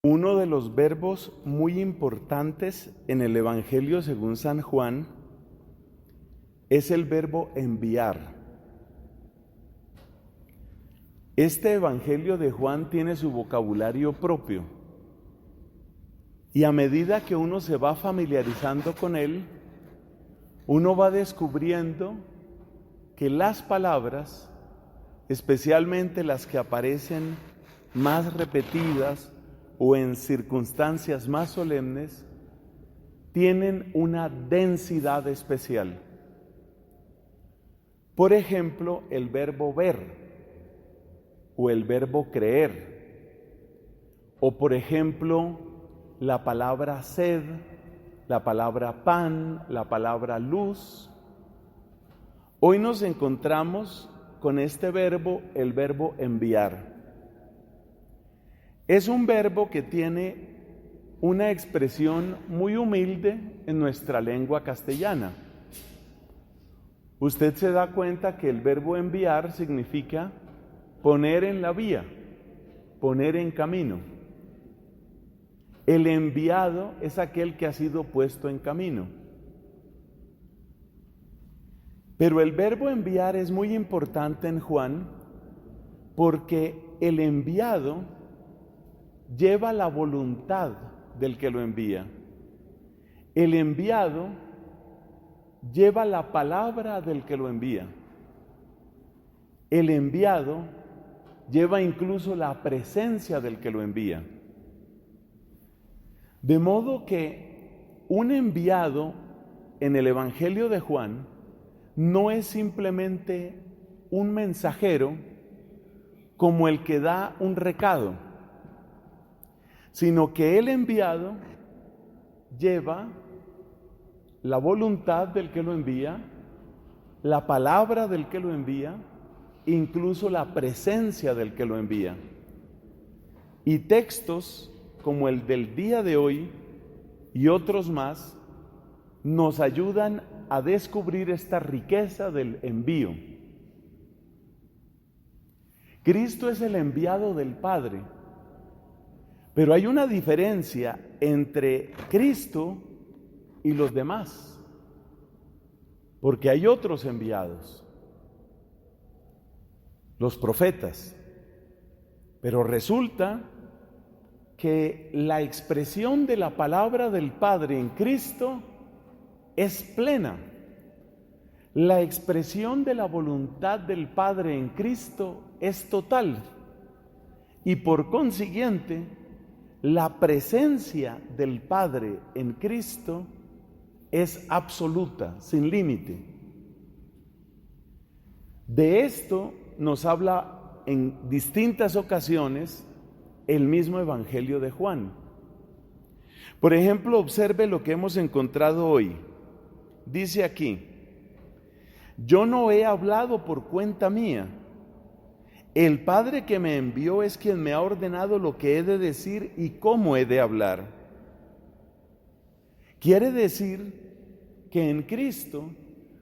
Uno de los verbos muy importantes en el Evangelio según San Juan es el verbo enviar. Este Evangelio de Juan tiene su vocabulario propio y a medida que uno se va familiarizando con él, uno va descubriendo que las palabras, especialmente las que aparecen más repetidas o en circunstancias más solemnes, tienen una densidad especial. Por ejemplo, el verbo ver o el verbo creer, o por ejemplo, la palabra sed, la palabra pan, la palabra luz. Hoy nos encontramos con este verbo, el verbo enviar. Es un verbo que tiene una expresión muy humilde en nuestra lengua castellana. Usted se da cuenta que el verbo enviar significa poner en la vía, poner en camino. El enviado es aquel que ha sido puesto en camino. Pero el verbo enviar es muy importante en Juan porque el enviado lleva la voluntad del que lo envía. El enviado lleva la palabra del que lo envía. El enviado lleva incluso la presencia del que lo envía. De modo que un enviado en el Evangelio de Juan no es simplemente un mensajero como el que da un recado, sino que el enviado lleva la voluntad del que lo envía, la palabra del que lo envía, incluso la presencia del que lo envía. Y textos como el del día de hoy y otros más nos ayudan a descubrir esta riqueza del envío. Cristo es el enviado del Padre, pero hay una diferencia entre Cristo y los demás, porque hay otros enviados, los profetas, pero resulta que la expresión de la palabra del Padre en Cristo es plena. La expresión de la voluntad del Padre en Cristo es total y por consiguiente la presencia del Padre en Cristo es absoluta, sin límite. De esto nos habla en distintas ocasiones el mismo Evangelio de Juan. Por ejemplo, observe lo que hemos encontrado hoy. Dice aquí: yo no he hablado por cuenta mía. El Padre que me envió es quien me ha ordenado lo que he de decir y cómo he de hablar. Quiere decir que en Cristo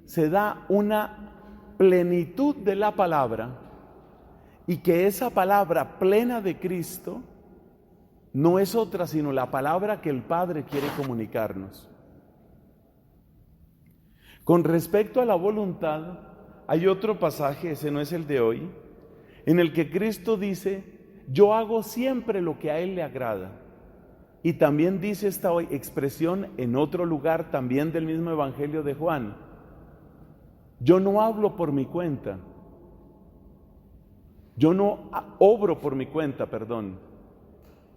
se da una plenitud de la palabra y que esa palabra plena de Cristo no es otra sino la palabra que el Padre quiere comunicarnos. Con respecto a la voluntad, hay otro pasaje, ese no es el de hoy, en el que Cristo dice: yo hago siempre lo que a Él le agrada. Y también dice esta expresión en otro lugar también del mismo Evangelio de Juan: yo no hablo por mi cuenta, yo no obro por mi cuenta, perdón.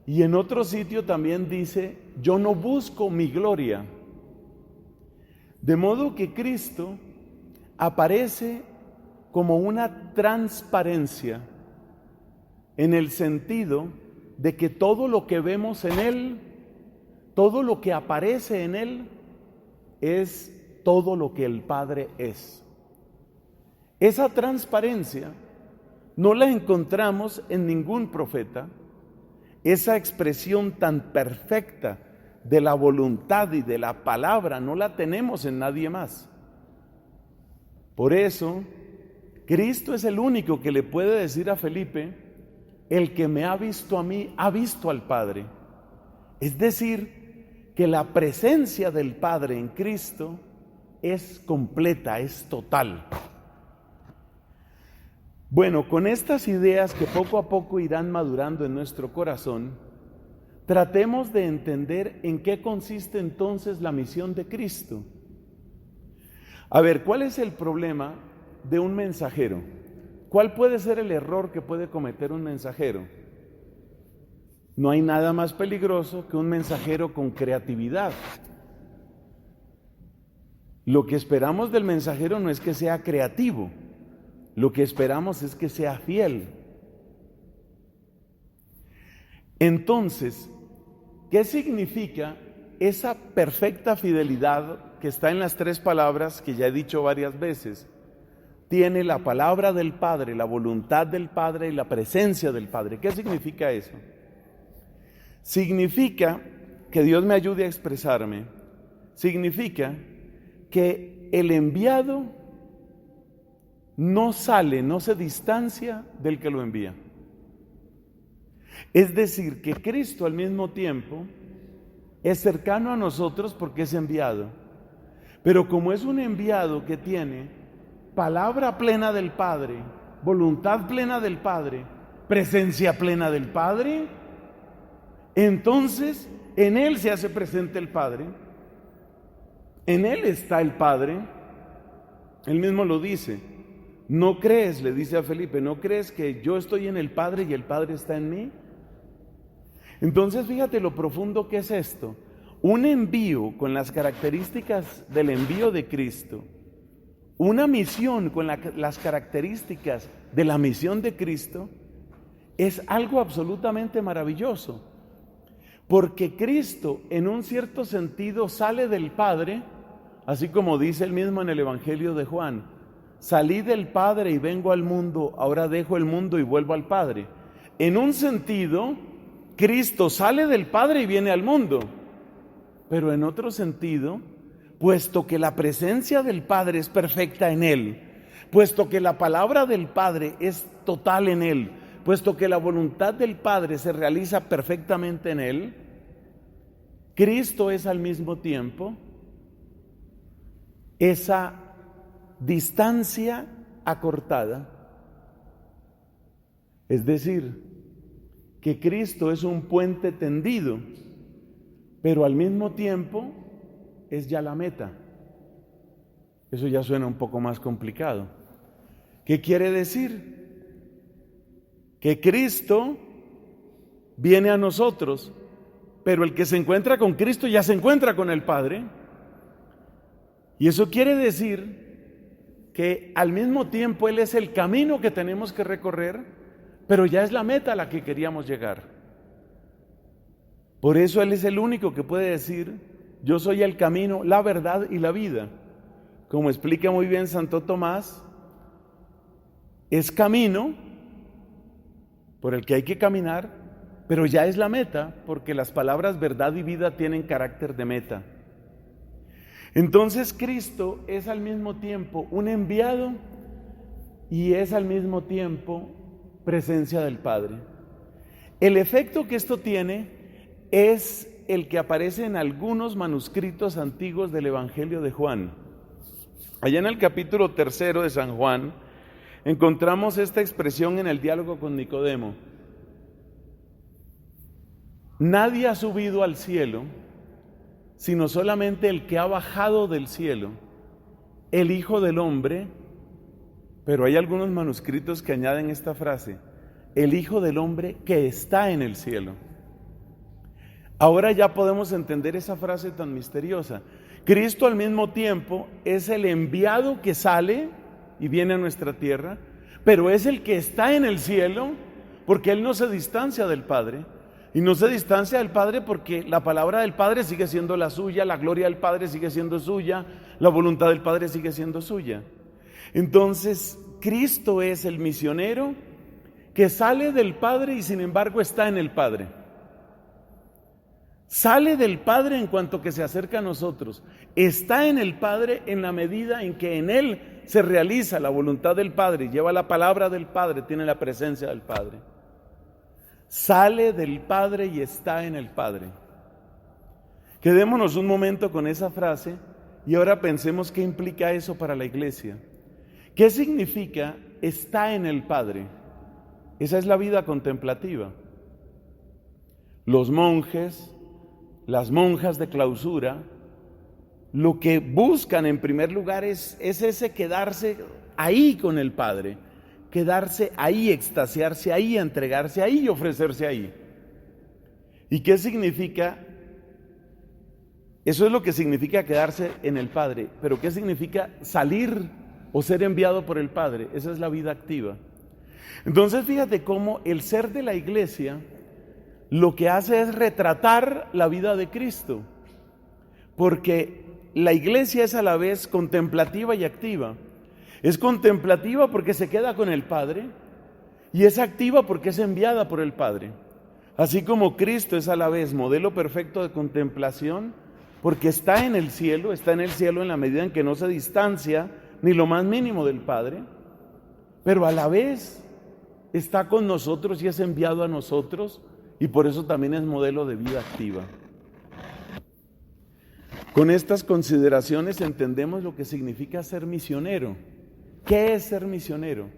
Y en otro sitio también dice: yo no busco mi gloria. De modo que Cristo aparece como una transparencia en el sentido de que todo lo que vemos en Él, todo lo que aparece en Él, es todo lo que el Padre es. Esa transparencia no la encontramos en ningún profeta. Esa expresión tan perfecta de la voluntad y de la palabra no la tenemos en nadie más. Por eso, Cristo es el único que le puede decir a Felipe: el que me ha visto a mí, ha visto al Padre. Es decir, que la presencia del Padre en Cristo es completa, es total. Bueno, con estas ideas que poco a poco irán madurando en nuestro corazón, tratemos de entender en qué consiste entonces la misión de Cristo. A ver, ¿cuál es el problema de un mensajero? ¿Cuál puede ser el error que puede cometer un mensajero? No hay nada más peligroso que un mensajero con creatividad. Lo que esperamos del mensajero no es que sea creativo, lo que esperamos es que sea fiel. Entonces, ¿qué significa esa perfecta fidelidad que está en las 3 palabras que ya he dicho varias veces? Tiene la palabra del Padre, la voluntad del Padre y la presencia del Padre. ¿Qué significa eso? Significa, que Dios me ayude a expresarme, significa que el enviado no sale, no se distancia del que lo envía. Es decir, que Cristo al mismo tiempo es cercano a nosotros porque es enviado, pero como es un enviado que tiene palabra plena del Padre, voluntad plena del Padre, presencia plena del Padre, entonces en Él se hace presente el Padre, en Él está el Padre. Él mismo lo dice. ¿No crees? Le dice a Felipe, ¿no crees que yo estoy en el Padre y el Padre está en mí? Entonces fíjate lo profundo que es esto. Un envío con las características del envío de Cristo, una misión con las características de la misión de Cristo, es algo absolutamente maravilloso. Porque Cristo, en un cierto sentido, sale del Padre, así como dice él mismo en el Evangelio de Juan: salí del Padre y vengo al mundo, ahora dejo el mundo y vuelvo al Padre. En un sentido, Cristo sale del Padre y viene al mundo, pero en otro sentido, puesto que la presencia del Padre es perfecta en Él, puesto que la palabra del Padre es total en Él, puesto que la voluntad del Padre se realiza perfectamente en Él, Cristo es al mismo tiempo esa distancia acortada. Es decir, que Cristo es un puente tendido, pero al mismo tiempo es ya la meta. Eso ya suena un poco más complicado. ¿Qué quiere decir? Que Cristo viene a nosotros, pero el que se encuentra con Cristo ya se encuentra con el Padre. Y eso quiere decir que al mismo tiempo Él es el camino que tenemos que recorrer, pero ya es la meta a la que queríamos llegar. Por eso Él es el único que puede decir: yo soy el camino, la verdad y la vida. Como explica muy bien Santo Tomás, es camino por el que hay que caminar, pero ya es la meta, porque las palabras verdad y vida tienen carácter de meta. Entonces Cristo es al mismo tiempo un enviado y es al mismo tiempo presencia del Padre. El efecto que esto tiene es el que aparece en algunos manuscritos antiguos del Evangelio de Juan. Allá en el capítulo 3 de San Juan encontramos esta expresión en el diálogo con Nicodemo: nadie ha subido al cielo, sino solamente el que ha bajado del cielo, el Hijo del Hombre. Pero hay algunos manuscritos que añaden esta frase: el Hijo del Hombre que está en el cielo. Ahora ya podemos entender esa frase tan misteriosa. Cristo al mismo tiempo es el enviado que sale y viene a nuestra tierra, pero es el que está en el cielo, porque Él no se distancia del Padre. Y no se distancia del Padre porque la palabra del Padre sigue siendo la suya, la gloria del Padre sigue siendo suya, la voluntad del Padre sigue siendo suya. Entonces, Cristo es el misionero que sale del Padre y sin embargo está en el Padre. Sale del Padre en cuanto que se acerca a nosotros. Está en el Padre en la medida en que en Él se realiza la voluntad del Padre, lleva la palabra del Padre, tiene la presencia del Padre. Sale del Padre y está en el Padre. Quedémonos un momento con esa frase y ahora pensemos qué implica eso para la iglesia. ¿Qué significa está en el Padre? Esa es la vida contemplativa. Los monjes, las monjas de clausura, lo que buscan en primer lugar es ese quedarse ahí con el Padre, quedarse ahí, extasiarse ahí, entregarse ahí y ofrecerse ahí. ¿Y qué significa? Eso es lo que significa quedarse en el Padre, pero ¿qué significa salir o ser enviado por el Padre? Esa es la vida activa. Entonces fíjate cómo el ser de la iglesia lo que hace es retratar la vida de Cristo, porque la iglesia es a la vez contemplativa y activa. Es contemplativa porque se queda con el Padre y es activa porque es enviada por el Padre. Así como Cristo es a la vez modelo perfecto de contemplación porque está en el cielo en la medida en que no se distancia ni lo más mínimo del Padre, pero a la vez está con nosotros y es enviado a nosotros y por eso también es modelo de vida activa. Con estas consideraciones entendemos lo que significa ser misionero. ¿Qué es ser misionero?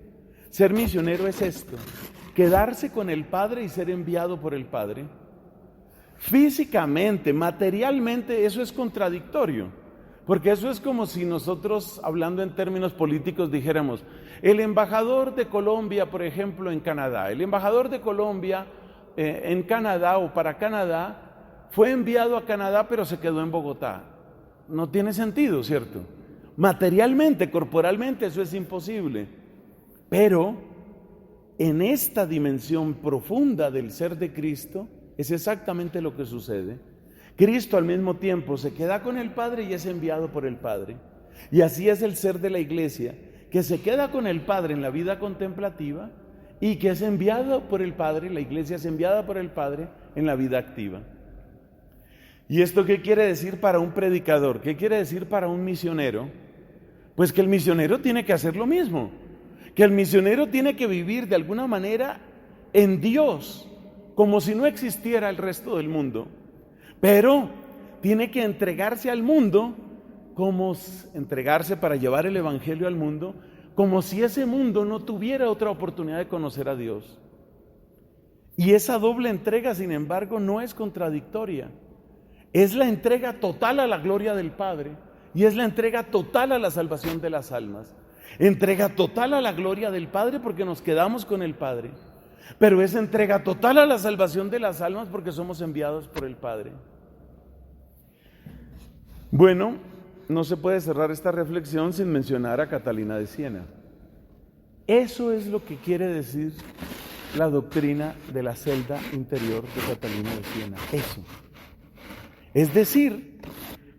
Ser misionero es esto: quedarse con el Padre y ser enviado por el Padre. Físicamente, materialmente, eso es contradictorio, porque eso es como si nosotros, hablando en términos políticos, dijéramos, el embajador de Colombia, por ejemplo, en Canadá, el embajador de Colombia en Canadá o para Canadá, fue enviado a Canadá pero se quedó en Bogotá. No tiene sentido, ¿cierto? Materialmente, corporalmente, eso es imposible. Pero en esta dimensión profunda del ser de Cristo es exactamente lo que sucede. Cristo al mismo tiempo se queda con el Padre y es enviado por el Padre. Y así es el ser de la iglesia, que se queda con el Padre en la vida contemplativa y que es enviado por el Padre, la iglesia es enviada por el Padre en la vida activa. ¿Y esto qué quiere decir para un predicador? ¿Qué quiere decir para un misionero? Pues que el misionero tiene que hacer lo mismo, que el misionero tiene que vivir de alguna manera en Dios, como si no existiera el resto del mundo, pero tiene que entregarse al mundo, como entregarse para llevar el evangelio al mundo, como si ese mundo no tuviera otra oportunidad de conocer a Dios. Y esa doble entrega, sin embargo, no es contradictoria. Es la entrega total a la gloria del Padre y es la entrega total a la salvación de las almas. Entrega total a la gloria del Padre porque nos quedamos con el Padre, pero es entrega total a la salvación de las almas porque somos enviados por el Padre. Bueno, no se puede cerrar esta reflexión sin mencionar a Catalina de Siena. Eso es lo que quiere decir la doctrina de la celda interior de Catalina de Siena. Eso. Es decir,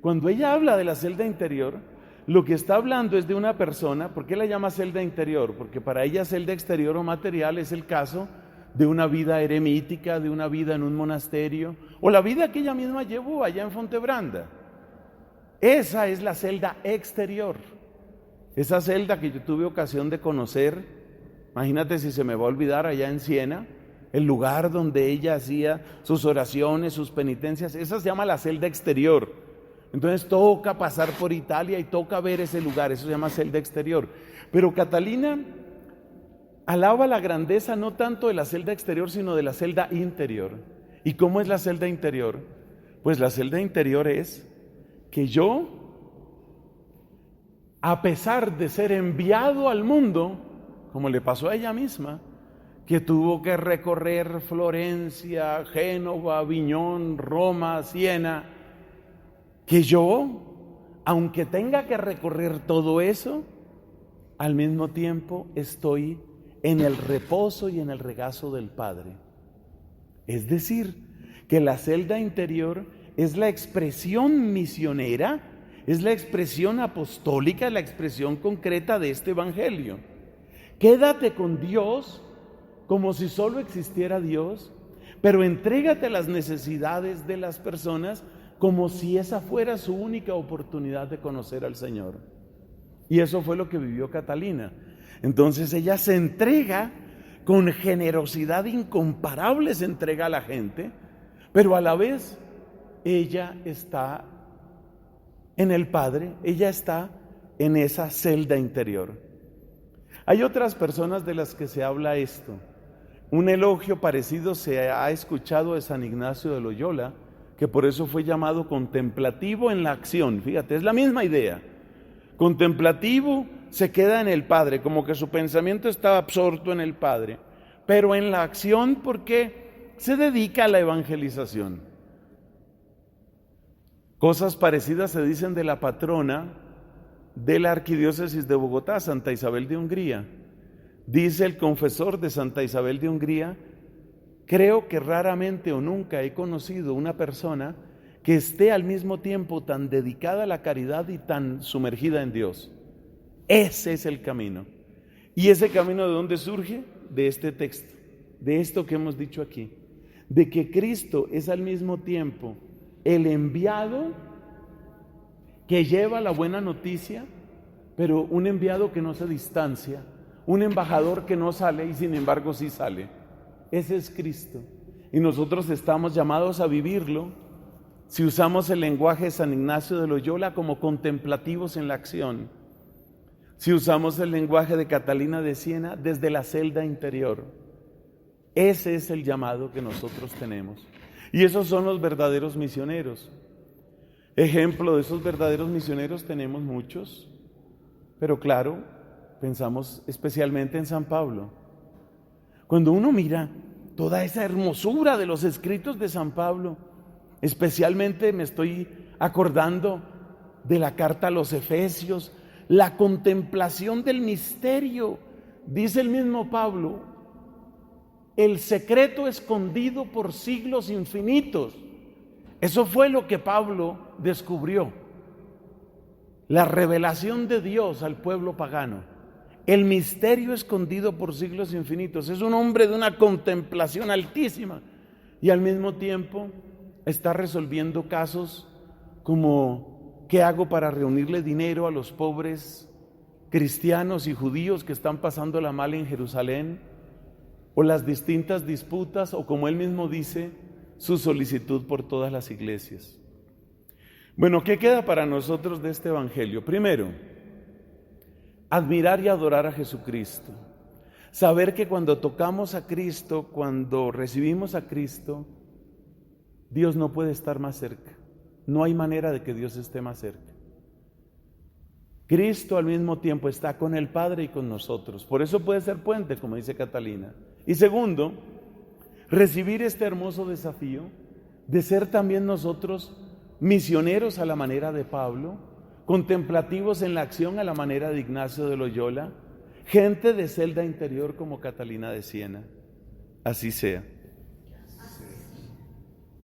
cuando ella habla de la celda interior, lo que está hablando es de una persona. ¿Por qué la llama celda interior? Porque para ella celda exterior o material es el caso de una vida eremítica, de una vida en un monasterio, o la vida que ella misma llevó allá en Fontebranda. Esa es la celda exterior. Esa celda que yo tuve ocasión de conocer, imagínate si se me va a olvidar, allá en Siena, el lugar donde ella hacía sus oraciones, sus penitencias, esa se llama la celda exterior. Entonces toca pasar por Italia y toca ver ese lugar, eso se llama celda exterior. Pero Catalina alaba la grandeza no tanto de la celda exterior, sino de la celda interior. ¿Y cómo es la celda interior? Pues la celda interior es que yo, a pesar de ser enviado al mundo, como le pasó a ella misma, que tuvo que recorrer Florencia, Génova, Aviñón, Roma, Siena, que yo, aunque tenga que recorrer todo eso, al mismo tiempo estoy en el reposo y en el regazo del Padre. Es decir, que la celda interior es la expresión misionera, es la expresión apostólica, la expresión concreta de este evangelio. Quédate con Dios como si solo existiera Dios, pero entrégate a las necesidades de las personas como si esa fuera su única oportunidad de conocer al Señor. Y eso fue lo que vivió Catalina. Entonces ella se entrega con generosidad incomparable, se entrega a la gente, pero a la vez ella está en el Padre, ella está en esa celda interior. Hay otras personas de las que se habla esto. Un elogio parecido se ha escuchado de San Ignacio de Loyola, que por eso fue llamado contemplativo en la acción. Fíjate, es la misma idea. Contemplativo se queda en el Padre, como que su pensamiento está absorto en el Padre, pero en la acción porque se dedica a la evangelización. Cosas parecidas se dicen de la patrona de la Arquidiócesis de Bogotá, Santa Isabel de Hungría. Dice el confesor de Santa Isabel de Hungría: creo que raramente o nunca he conocido una persona que esté al mismo tiempo tan dedicada a la caridad y tan sumergida en Dios. Ese es el camino. ¿Y ese camino de dónde surge? De este texto, de esto que hemos dicho aquí, de que Cristo es al mismo tiempo el enviado que lleva la buena noticia, pero un enviado que no se distancia, un embajador que no sale y sin embargo sí sale. Ese es Cristo. Y nosotros estamos llamados a vivirlo, si usamos el lenguaje de San Ignacio de Loyola, como contemplativos en la acción. Si usamos el lenguaje de Catalina de Siena, desde la celda interior. Ese es el llamado que nosotros tenemos. Y esos son los verdaderos misioneros. Ejemplo de esos verdaderos misioneros tenemos muchos, pero claro, pensamos especialmente en San Pablo. Cuando uno mira toda esa hermosura de los escritos de San Pablo, especialmente me estoy acordando de la carta a los Efesios, la contemplación del misterio. Dice el mismo Pablo: el secreto escondido por siglos infinitos. Eso fue lo que Pablo descubrió. La revelación de Dios al pueblo pagano. El misterio escondido por siglos infinitos. Es un hombre de una contemplación altísima y al mismo tiempo está resolviendo casos como: ¿qué hago para reunirle dinero a los pobres cristianos y judíos que están pasándola mal en Jerusalén? O las distintas disputas, o como él mismo dice, su solicitud por todas las iglesias. Bueno, ¿qué queda para nosotros de este evangelio? Primero, admirar y adorar a Jesucristo. Saber que cuando tocamos a Cristo, cuando recibimos a Cristo, Dios no puede estar más cerca. No hay manera de que Dios esté más cerca. Cristo al mismo tiempo está con el Padre y con nosotros. Por eso puede ser puente, como dice Catalina. Y segundo, recibir este hermoso desafío de ser también nosotros misioneros a la manera de Pablo, contemplativos en la acción a la manera de Ignacio de Loyola, gente de celda interior como Catalina de Siena. Así sea.